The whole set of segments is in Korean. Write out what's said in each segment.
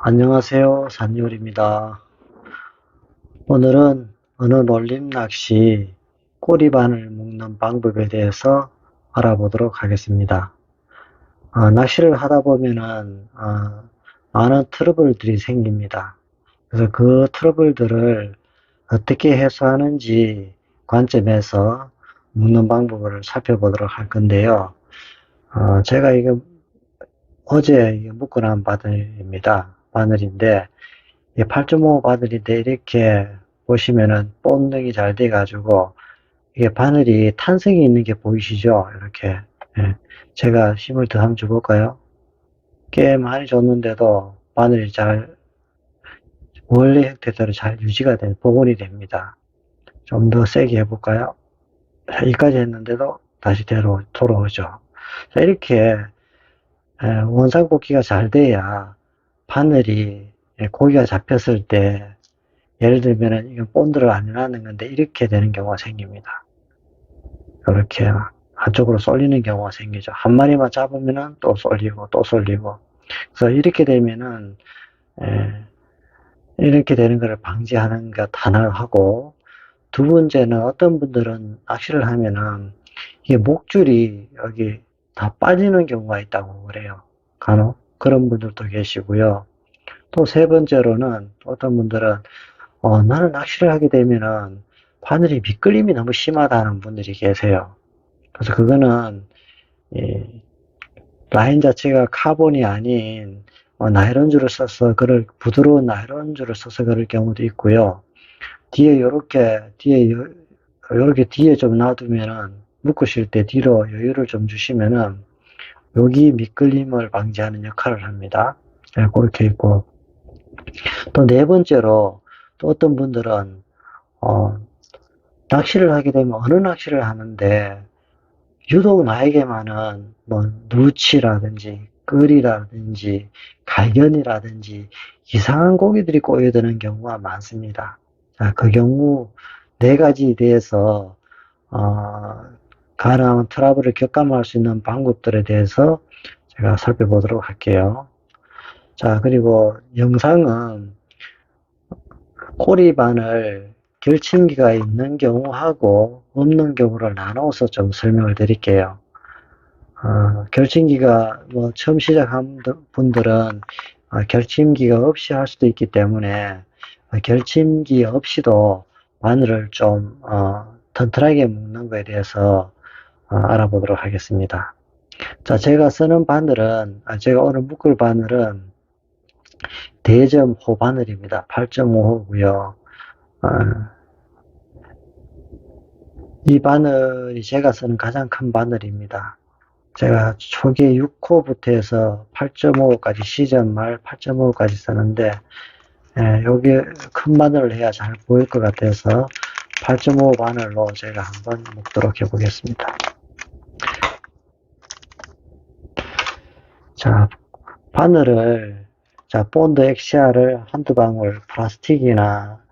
안녕하세요. 산유리입니다. 오늘은 어느 놀림 낚시 꼬리바늘 묶는 방법에 대해서 알아보도록 하겠습니다. 낚시를 하다 보면은 많은 트러블들이 생깁니다. 그래서 그 트러블들을 어떻게 해소하는지 관점에서 묶는 방법을 살펴보도록 할 건데요. 제가 이거 어제 묶어 놓은 바늘인데 이 8.5 바늘인데 이렇게 보시면은 본능이 잘 돼 가지고 이게 바늘이 탄성이 있는 게 보이시죠? 이렇게. 예. 제가 힘을 더 한번 줘 볼까요? 꽤 많이 줬는데도 바늘이 잘 원래 형태대로 잘 유지가 복원이 됩니다. 좀 더 세게 해 볼까요? 자, 여기까지 했는데도 다시 돌아오죠. 자, 이렇게 원상 꽂기가 잘 돼야 바늘이 고기가 잡혔을 때 예를 들면은 이건 본드를 안 해놨는 건데 이렇게 되는 경우가 생깁니다. 이렇게 한쪽으로 쏠리는 경우가 생기죠. 한 마리만 잡으면은 또 쏠리고 또 쏠리고. 그래서 이렇게 되면은 이렇게 되는 것을 방지하는 것 하나 하고, 두 번째는 어떤 분들은 낚시를 하면은 이게 목줄이 여기 다 빠지는 경우가 있다고 그래요. 간혹 그런 분들도 계시고요. 또 세 번째로는 어떤 분들은 나는 낚시를 하게 되면은 바늘이 미끌림이 너무 심하다는 분들이 계세요. 그래서 그거는 이 라인 자체가 카본이 아닌 나일론줄을 써서 부드러운 나일론줄을 써서 그럴 경우도 있고요. 요렇게 뒤에 좀 놔두면은 묶으실 때 뒤로 여유를 좀 주시면은 여기 미끌림을 방지하는 역할을 합니다. 네, 그렇게 있고, 또 네 번째로 또 어떤 분들은 어, 낚시를 하게 되면 어느 낚시를 하는데 유독 나에게만은 뭐 누치라든지 끌이라든지 갈견이라든지 이상한 고기들이 꼬여드는 경우가 많습니다. 자, 그 경우 네 가지에 대해서 가능한 트러블을 격감할 수 있는 방법들에 대해서 제가 살펴보도록 할게요. 자, 그리고 영상은 꼬리바늘 결침기가 있는 경우하고 없는 경우를 나눠서 좀 설명을 드릴게요. 결침기가 처음 시작한 분들은 결침기가 없이 할 수도 있기 때문에 결침기 없이도 바늘을 좀 튼튼하게 묶는 것에 대해서 알아보도록 하겠습니다. 자, 제가 오늘 묶을 바늘은 대점호 바늘입니다. 8.5호고요. 이 바늘이 제가 쓰는 가장 큰 바늘입니다. 제가 초기에 6호부터 해서 8.5호까지 시즌 말 8.5호까지 쓰는데 여기 큰 바늘을 해야 잘 보일 것 같아서 8.5 바늘로 제가 한번 묶도록 해 보겠습니다. 자, 본드 엑시아를 한두 방울 플라스틱이나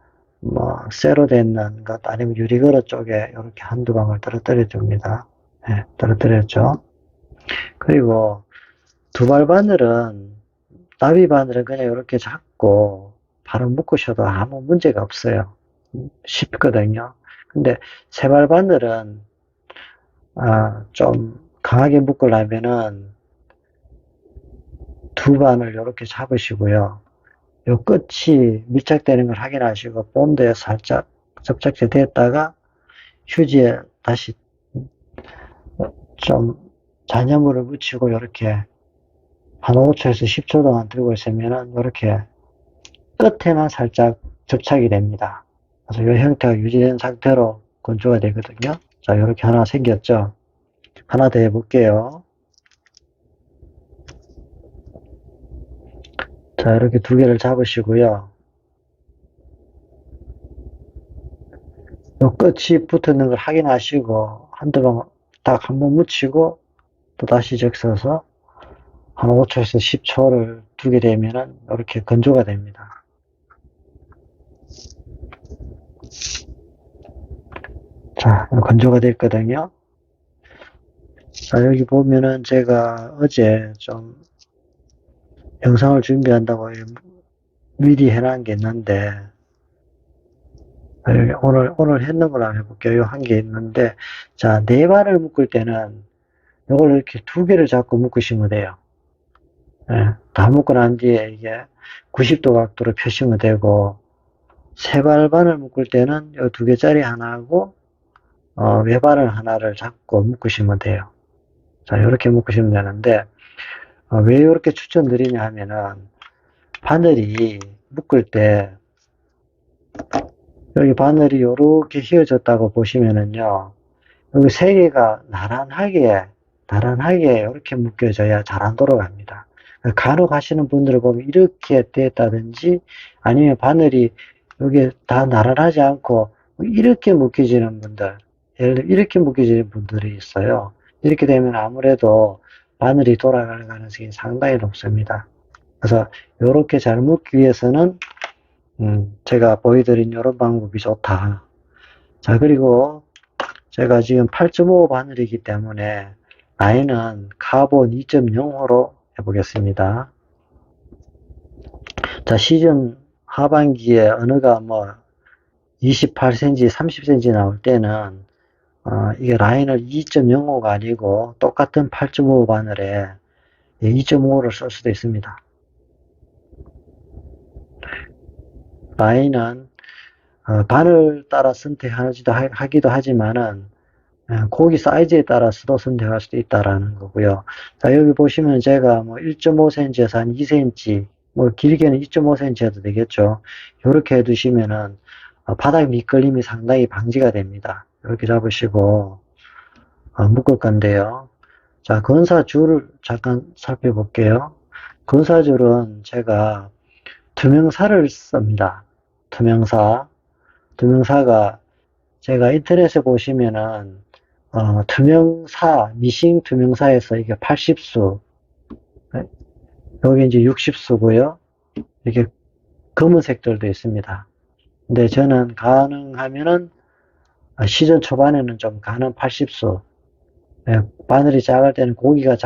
쇠로 된 것 아니면 유리그릇 쪽에 이렇게 한두 방울 떨어뜨려 줍니다. 네, 떨어뜨렸죠. 그리고 두발 바늘은, 나비 바늘은 그냥 이렇게 잡고 바로 묶으셔도 아무 문제가 없어요. 쉽거든요. 근데 세발 바늘은 좀 강하게 묶으려면은 두 바늘 이렇게 잡으시고요. 요 끝이 밀착되는 걸 확인하시고 본드에 살짝 접착제 됐다가 휴지에 다시 좀 잔여물을 묻히고 이렇게 한 5초에서 10초 동안 들고 있으면은 이렇게 끝에만 살짝 접착이 됩니다. 그래서 이 형태가 유지된 상태로 건조가 되거든요. 자, 이렇게 하나 생겼죠. 하나 더 해볼게요. 자, 이렇게 두 개를 잡으시고요. 이 끝이 붙는 걸 확인하시고 한두 방 딱 한번 묻히고 또 다시 적셔서 한 5초에서 10초를 두게 되면은 이렇게 건조가 됩니다. 자, 건조가 됐거든요. 자, 여기 보면은 제가 어제 좀 영상을 준비한다고 미리 해놓은 게 있는데, 오늘 했는 걸 한번 해볼게요. 한 게 있는데, 자, 네 발을 묶을 때는 이걸 이렇게 두 개를 잡고 묶으시면 돼요. 예, 다 묶고 난 뒤에 이게 90도 각도로 펴시면 되고, 세 발 바늘 묶을 때는 이 두 개짜리 하나하고, 외바늘 하나를 잡고 묶으시면 돼요. 자, 이렇게 묶으시면 되는데, 왜 이렇게 추천드리냐 하면은, 바늘이 묶을 때, 여기 바늘이 이렇게 휘어졌다고 보시면은요, 여기 세 개가 나란하게 이렇게 묶여져야 잘 안 돌아갑니다. 간혹 하시는 분들을 보면 이렇게 됐다든지, 아니면 바늘이 여기 다 나란하지 않고, 이렇게 묶여지는 분들, 예를 들어 이렇게 묶여지는 분들이 있어요. 이렇게 되면 아무래도 바늘이 돌아갈 가능성이 상당히 높습니다. 그래서 이렇게 잘 묶기 위해서는 제가 보여드린 이런 방법이 좋다. 자, 그리고 제가 지금 8.5 바늘이기 때문에 라인은 카본 2.0호로 해보겠습니다. 자, 시즌 하반기에 어느가 뭐 28cm, 30cm 나올 때는 이게 라인을 2.05가 아니고 똑같은 8.5 바늘에 2.5를 쓸 수도 있습니다. 라인은 바늘 따라 선택하기도 하지만은 고기 사이즈에 따라서도 선택할 수도 있다라는 거고요. 자, 여기 보시면 제가 뭐 1.5cm에서 한 2cm, 뭐 길게는 2.5cm 해도 되겠죠. 이렇게 해두시면은 바닥 미끌림이 상당히 방지가 됩니다. 이렇게 잡으시고 묶을 건데요. 자, 건사줄을 잠깐 살펴볼게요. 건사줄은 제가 투명사를 씁니다. 투명사가 제가 인터넷에 보시면은 미싱 투명사에서 이게 80수, 여기 이제 60수고요. 이렇게 검은색들도 있습니다. 근데 저는 가능하면은 시즌 초반에는 좀 가는 80수, 바늘이 작을 때는 고기가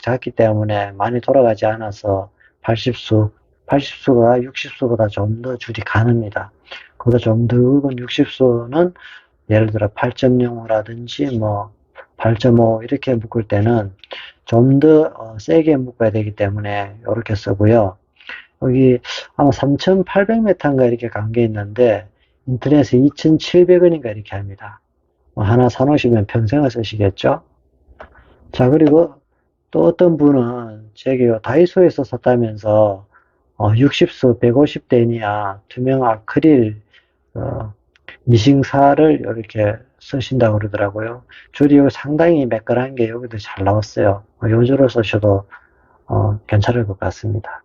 작기 때문에 많이 돌아가지 않아서 80수가 60수보다 좀 더 줄이 가늡니다. 그보다 좀 더 굵은 60수는 예를 들어 8.05라든지 뭐 8.5 이렇게 묶을 때는 좀 더 세게 묶어야 되기 때문에 이렇게 쓰고요. 여기 아마 3,800m인가 이렇게 간 게 있는데 인터넷에 2,700원인가 이렇게 합니다. 하나 사놓으시면 평생을 쓰시겠죠? 자, 그리고 또 어떤 분은 제가 다이소에서 샀다면서 60수 150대니아 투명 아크릴 미싱사를 이렇게 쓰신다고 그러더라고요. 줄이 상당히 매끈한 게 여기도 잘 나왔어요. 요 줄을 쓰셔도 괜찮을 것 같습니다.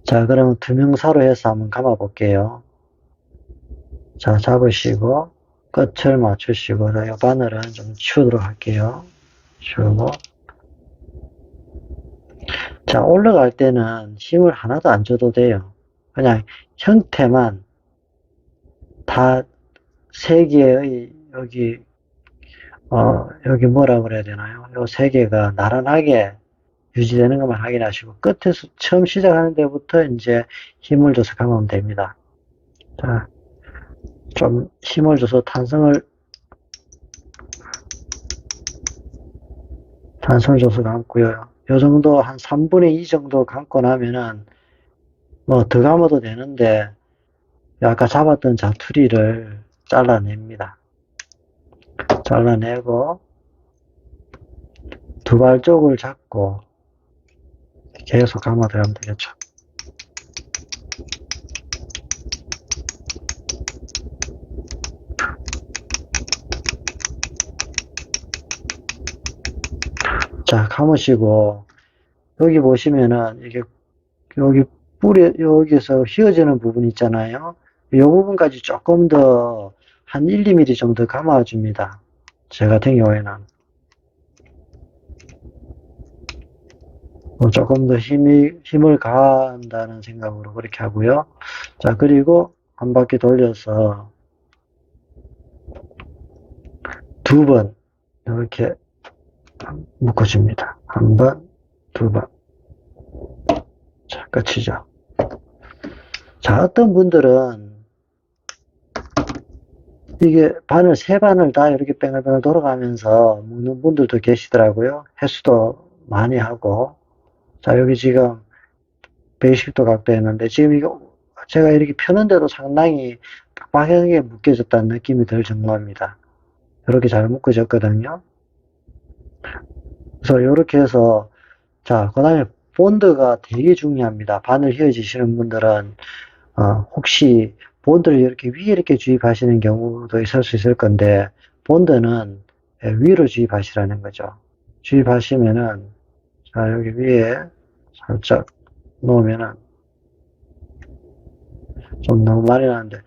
자, 그러면 투명사로 해서 한번 감아 볼게요. 자, 잡으시고 끝을 맞추시고 이 바늘은 좀 치우도록 할게요. 치우고, 자, 올라갈 때는 힘을 하나도 안 줘도 돼요. 그냥 형태만 다 세 개의 여기 뭐라 그래야 되나요? 요 세 개가 나란하게 유지되는 것만 확인하시고 끝에서 처음 시작하는 데부터 이제 힘을 줘서 감으면 됩니다. 자, 좀 힘을 줘서 탄성을 줘서 감고요. 요 정도 한 3분의 2 정도 감고 나면은 뭐 더 감아도 되는데 아까 잡았던 자투리를 잘라냅니다. 잘라내고 두 발 쪽을 잡고 계속 감아 들어가면 되겠죠. 자, 감으시고 여기 보시면은 이게 여기 여기서 휘어지는 부분 있잖아요. 이 부분까지 조금 더 한 1, 2mm 정도 감아줍니다. 제 같은 경우에는 조금 더 힘을 가한다는 생각으로 그렇게 하고요. 자, 그리고 한 바퀴 돌려서 두 번 이렇게 묶어줍니다. 한 번, 두 번. 자, 끝이죠. 자, 어떤 분들은 이게 바늘, 세 바늘 다 이렇게 뱅글뱅글 돌아가면서 묶는 분들도 계시더라고요. 횟수도 많이 하고. 자, 여기 지금 120도 각도였는데, 지금 이거 제가 이렇게 펴는데도 상당히 빡빡하게 묶여졌다는 느낌이 들 정도입니다. 이렇게 잘 묶어졌거든요. 그래서 이렇게 해서, 자, 그 다음에 본드가 되게 중요합니다. 바늘 휘어지시는 분들은, 혹시 본드를 이렇게 위에 이렇게 주입하시는 경우도 있을 수 있을 건데, 본드는 위로 주입하시라는 거죠. 주입하시면은, 자, 여기 위에 살짝 놓으면은, 좀 너무 많이 나는데,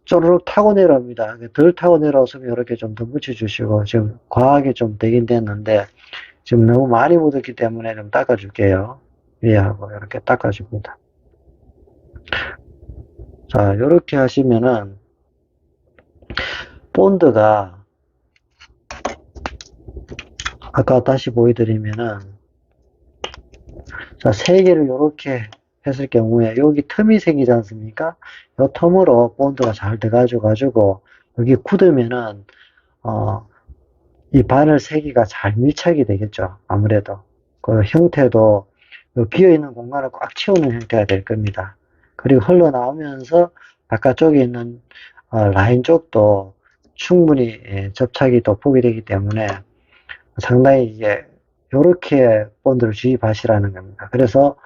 쪼르륵 타고 내려옵니다. 덜 타고 내려왔으면 이렇게 좀 더 묻혀주시고, 지금 과하게 좀 되긴 됐는데, 지금 너무 많이 묻었기 때문에 좀 닦아줄게요. 위에하고 이렇게 닦아줍니다. 자, 이렇게 하시면은, 본드가, 아까 다시 보여드리면은, 자, 세 개를 이렇게 했을 경우에, 여기 틈이 생기지 않습니까? 이 틈으로 본드가 잘 들어가지고, 여기 굳으면은, 이 바늘 세 개가 잘 밀착이 되겠죠. 아무래도. 그 형태도 비어있는 공간을 꽉 채우는 형태가 될 겁니다. 그리고 흘러나오면서 바깥쪽에 있는 라인 쪽도 충분히 접착이 돋보게 되기 때문에 상당히 이게 이렇게 본드를 주입하시라는 겁니다. 그래서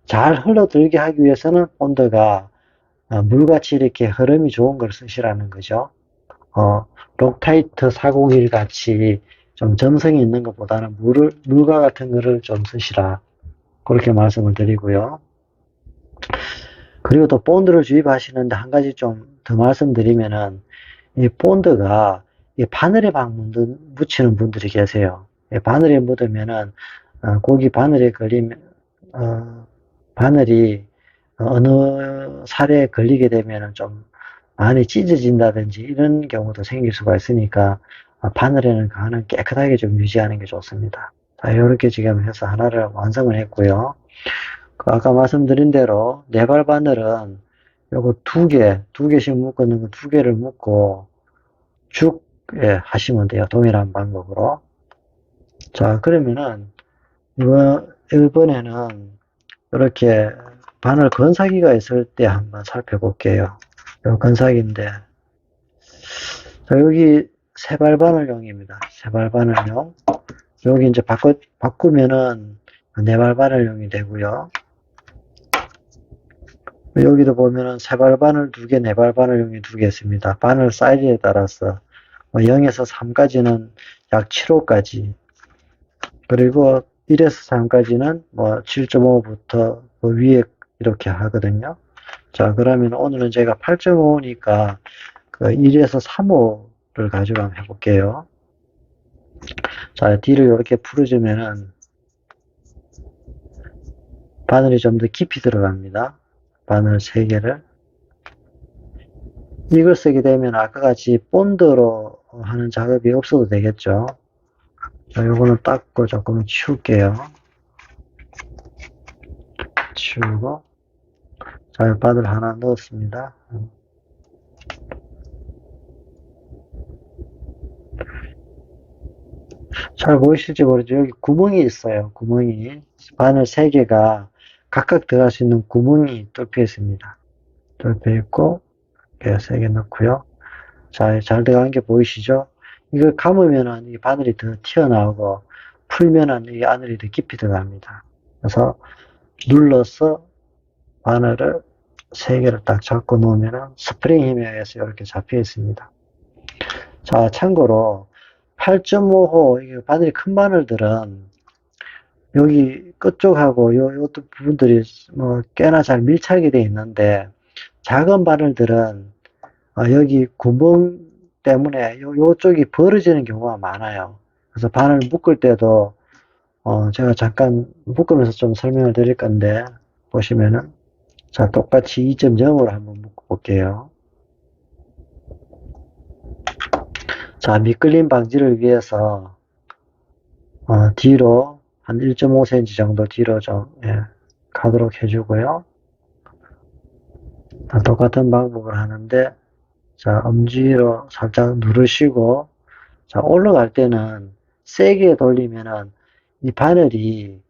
잘 흘러들게 하기 위해서는 본드가 물같이 이렇게 흐름이 좋은 걸 쓰시라는 거죠. 록타이트 401 같이 좀 점성이 있는 것보다는 물과 같은 거를 좀 쓰시라. 그렇게 말씀을 드리고요. 그리고 또 본드를 주입하시는데 한 가지 좀 더 말씀드리면은, 이 본드가 이 바늘에 막 묻히는 분들이 계세요. 바늘에 묻으면은, 고기 바늘에 걸리면, 바늘이 어느 살에 걸리게 되면은 좀 많이 찢어진다든지 이런 경우도 생길 수가 있으니까 바늘에는 가는 깨끗하게 좀 유지하는 게 좋습니다. 자, 이렇게 지금 해서 하나를 완성을 했고요. 아까 말씀드린 대로 네발 바늘은 요거 두 개씩 묶는 거 두 개를 묶고 쭉 하시면 돼요. 동일한 방법으로. 자, 그러면은 이번에는 이렇게 바늘 건사기가 있을 때 한번 살펴볼게요. 요 건사기인데, 자, 여기 세발 바늘용입니다. 세발 바늘용. 여기 이제 바꾸면은 네발 바늘용이 되고요. 여기도 보면은 세발 바늘 두 개, 네발 바늘용이 두 개 있습니다. 바늘 사이즈에 따라서 0에서 3까지는 약 7호까지, 그리고 1에서 3까지는 뭐 7.5부터 위에 이렇게 하거든요. 자, 그러면 오늘은 제가 8.5니까 그 1에서 3호를 가지고 한번 해볼게요. 자, 뒤를 이렇게 풀어주면은 바늘이 좀 더 깊이 들어갑니다. 바늘 3개를. 이걸 쓰게 되면 아까 같이 본드로 하는 작업이 없어도 되겠죠. 자, 요거는 닦고 조금 치울게요. 치우고. 자, 바늘 하나 넣었습니다. 잘 보이실지 모르죠. 여기 구멍이 있어요. 구멍이. 바늘 3개가 각각 들어갈 수 있는 구멍이 뚫려 있습니다. 뚫려 있고, 이렇게 3개 넣고요. 자, 잘 들어간 게 보이시죠? 이걸 감으면은 이 바늘이 더 튀어나오고, 풀면은 이 바늘이 더 깊이 들어갑니다. 그래서 눌러서 바늘을 3개를 딱 잡고 놓으면은 스프링 힘에 의해서 이렇게 잡혀 있습니다. 자, 참고로 8.5호 바늘이 큰 바늘들은 여기 끝쪽하고 요 부분들이 뭐 꽤나 잘 밀착이 되어 있는데, 작은 바늘들은 여기 구멍 때문에 요쪽이 벌어지는 경우가 많아요. 그래서 바늘 묶을 때도 제가 잠깐 묶으면서 좀 설명을 드릴 건데, 보시면은, 자, 똑같이 2.0으로 한번 묶어 볼게요. 자, 미끌림 방지를 위해서 뒤로 한 1.5cm 정도 뒤로 좀 가도록 해주고요. 똑같은 방법을 하는데, 자, 엄지로 살짝 누르시고, 자, 올라갈 때는 세게 돌리면은 이 바늘이,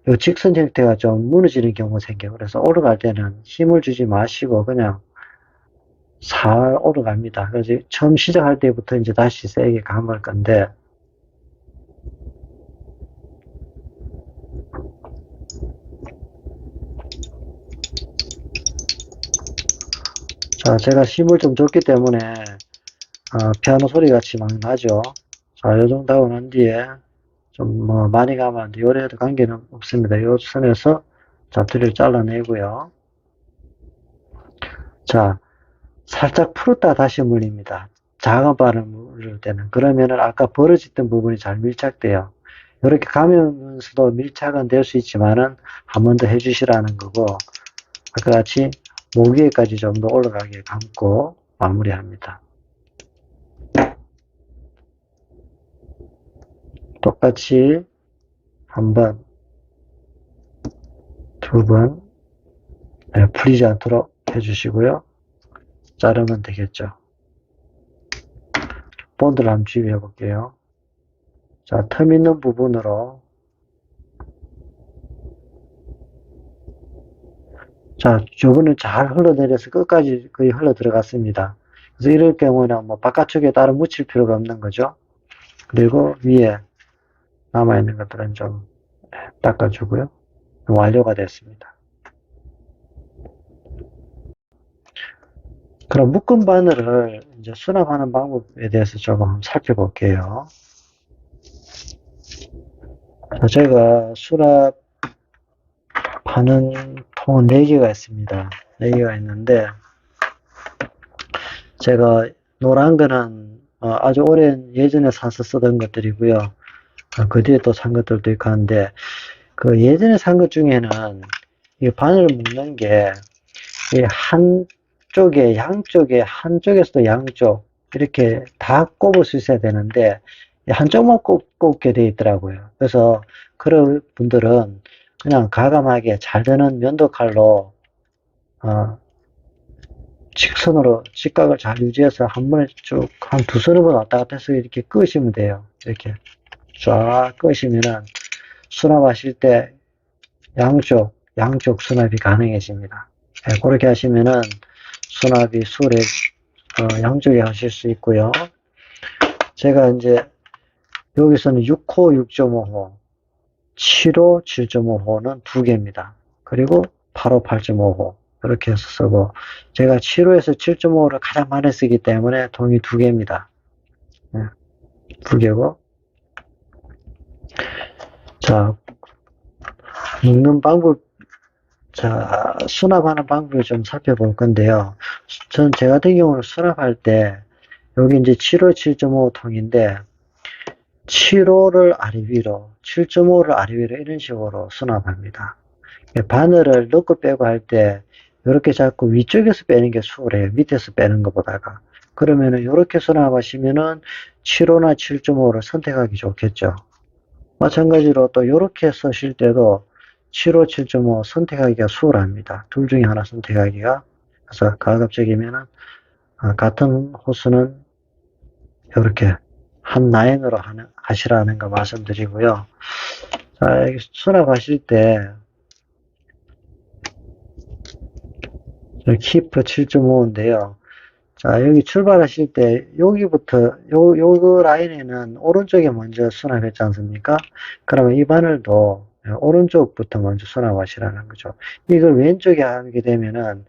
요 직선 형태가 좀 무너지는 경우가 생겨요. 그래서 올라갈 때는 힘을 주지 마시고 그냥 살 올라갑니다. 그래서 처음 시작할 때부터 이제 다시 세게 감을 건데, 자, 제가 힘을 좀 줬기 때문에, 피아노 소리 같이 막 나죠. 자, 요 정도 하고 난 뒤에, 좀 뭐 많이 가면 안 돼. 요래도 관계는 없습니다. 요 선에서 잡티를 잘라내고요. 자, 살짝 풀었다 다시 물립니다. 작은 바를 물릴 때는. 그러면은 아까 벌어졌던 부분이 잘 밀착돼요. 이렇게 감으면서도 밀착은 될 수 있지만은 한 번 더 해주시라는 거고, 아까 같이 목 위에까지 좀 더 올라가게 감고 마무리합니다. 똑같이 한 번, 두 번, 풀리지 않도록 해주시고요. 자르면 되겠죠. 본드를 한번 주입해 볼게요. 자, 틈 있는 부분으로, 자, 요거는 잘 흘러내려서 끝까지 거의 흘러 들어갔습니다. 그래서 이럴 경우는 뭐 바깥쪽에 따로 묻힐 필요가 없는 거죠. 그리고 위에 남아있는 것들은 좀 닦아주고요. 완료가 됐습니다. 그럼 묶은 바늘을 이제 수납하는 방법에 대해서 조금 살펴볼게요. 자, 제가 수납하는 통은 4개가 있습니다. 4개가 있는데, 제가 노란 거는 아주 오랜 예전에 사서 쓰던 것들이고요. 그 뒤에 또 산 것들도 있고 한데, 그 예전에 산 것 중에는 이 바늘을 묶는 게 한쪽에, 양쪽에, 한쪽에서도 양쪽, 이렇게 다 꼽을 수 있어야 되는데, 한쪽만 꼽게 돼 있더라고요. 그래서 그런 분들은 그냥 가감하게 잘 되는 면도칼로, 직선으로 직각을 잘 유지해서 한 번에 쭉 한 두서너 번 왔다 갔다 해서 이렇게 끄시면 돼요. 이렇게 쫙 끄시면은 수납하실 때 양쪽 수납이 가능해집니다. 네, 그렇게 하시면은 수납이 수월해, 양쪽에 하실 수 있고요. 제가 이제 여기서는 6호 6.5호, 7호 7.5호는 2개입니다. 그리고 8호 8.5호 이렇게 해서 쓰고, 제가 7호에서 7.5호를 가장 많이 쓰기 때문에 통이 2개입니다. 네, 2개고, 자, 묶는 방법, 자, 수납하는 방법을 좀 살펴볼 건데요. 제 같은 경우는 수납할 때, 여기 이제 7호 7.5 통인데, 7호를 아래 위로, 7.5를 아래 위로 이런 식으로 수납합니다. 바늘을 넣고 빼고 할 때, 이렇게 자꾸 위쪽에서 빼는 게 수월해요. 밑에서 빼는 것보다가. 그러면은 이렇게 수납하시면은 7호나 7.5를 선택하기 좋겠죠. 마찬가지로 또 이렇게 쓰실 때도 7호, 7.5 선택하기가 수월합니다. 둘 중에 하나 선택하기가. 그래서 가급적이면은 같은 호수는 이렇게 한 라인으로 하시라는 거 말씀드리고요. 자, 여기 수납하실 때 키프 7.5인데요. 자, 여기 출발하실 때 여기부터 요 라인에는 오른쪽에 먼저 수납했지 않습니까? 그러면 이 바늘도 오른쪽부터 먼저 수납하시라는 거죠. 이걸 왼쪽에 하게 되면은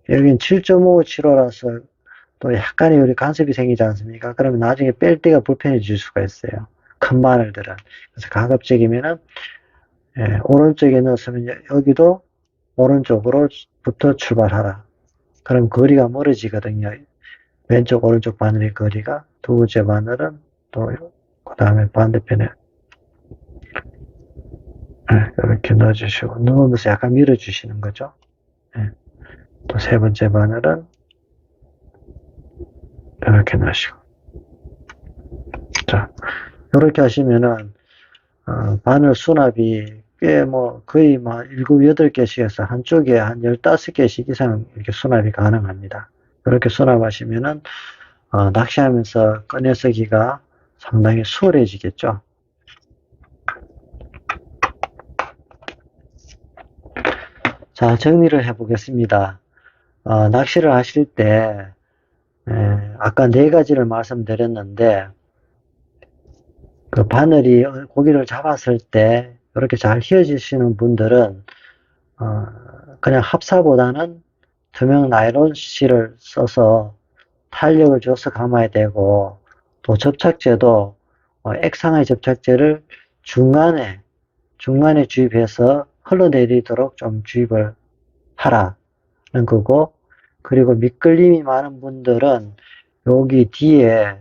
여기는 7.5, 7호라서 또 약간의 우리 간섭이 생기지 않습니까? 그러면 나중에 뺄 때가 불편해질 수가 있어요. 큰 바늘들은. 그래서 가급적이면은 오른쪽에 넣었으면 여기도 오른쪽으로부터 출발하라. 그럼 거리가 멀어지거든요. 왼쪽 오른쪽 바늘의 거리가. 두 번째 바늘은 또 그 다음에 반대편에 이렇게 넣어주시고, 넣으면서 약간 밀어주시는 거죠. 또 세 번째 바늘은 이렇게 넣으시고. 자, 이렇게 하시면은 바늘 수납이 꽤 거의 7, 8개씩에서 한쪽에 한 15개씩 이상 이렇게 수납이 가능합니다. 그렇게 수납하시면은 낚시하면서 꺼내서기가 상당히 수월해지겠죠. 자, 정리를 해보겠습니다. 낚시를 하실 때 아까 4가지를 말씀드렸는데, 그 바늘이 고기를 잡았을 때 이렇게 잘 휘어지시는 분들은 그냥 합사보다는 투명 나일론 실을 써서 탄력을 줘서 감아야 되고, 또 접착제도 액상의 접착제를 중간에 주입해서 흘러내리도록 좀 주입을 하라는 거고, 그리고 미끌림이 많은 분들은 여기 뒤에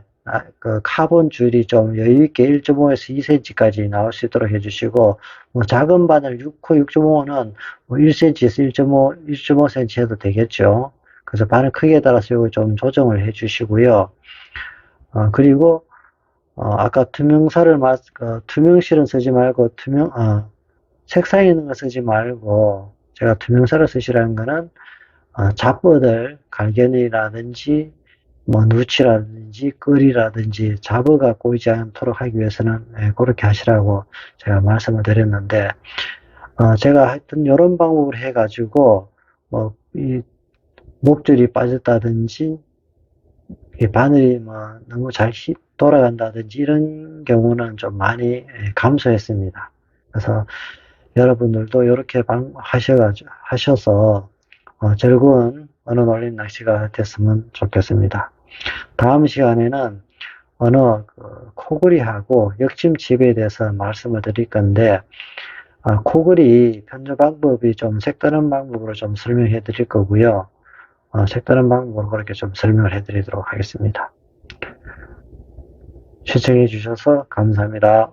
그 카본 줄이 좀 여유있게 1.5에서 2cm까지 나올 수 있도록 해주시고, 작은 바늘 6호, 6.5는 1cm에서 1.5cm 해도 되겠죠. 그래서 바늘 크기에 따라서 이거 좀 조정을 해주시고요. 그리고 아까 투명실은 쓰지 말고 색상 있는 거 쓰지 말고, 제가 투명사를 쓰시라는 거는 잡어들, 갈견이라든지 누치라든지 끌이라든지 잡어가 꼬이지 않도록 하기 위해서는 그렇게 하시라고 제가 말씀을 드렸는데, 제가 하여튼 이런 방법을 해가지고 이 목줄이 빠졌다든지 이 바늘이 너무 잘 돌아간다든지 이런 경우는 좀 많이 감소했습니다. 그래서 여러분들도 이렇게 하셔서 즐거운 언어 놀림 낚시가 됐으면 좋겠습니다. 다음 시간에는 코그리하고 역침칩에 대해서 말씀을 드릴 건데, 코그리 편조 방법이 좀 색다른 방법으로 좀 설명해 드릴 거고요. 색다른 방법으로 그렇게 좀 설명을 해 드리도록 하겠습니다. 시청해 주셔서 감사합니다.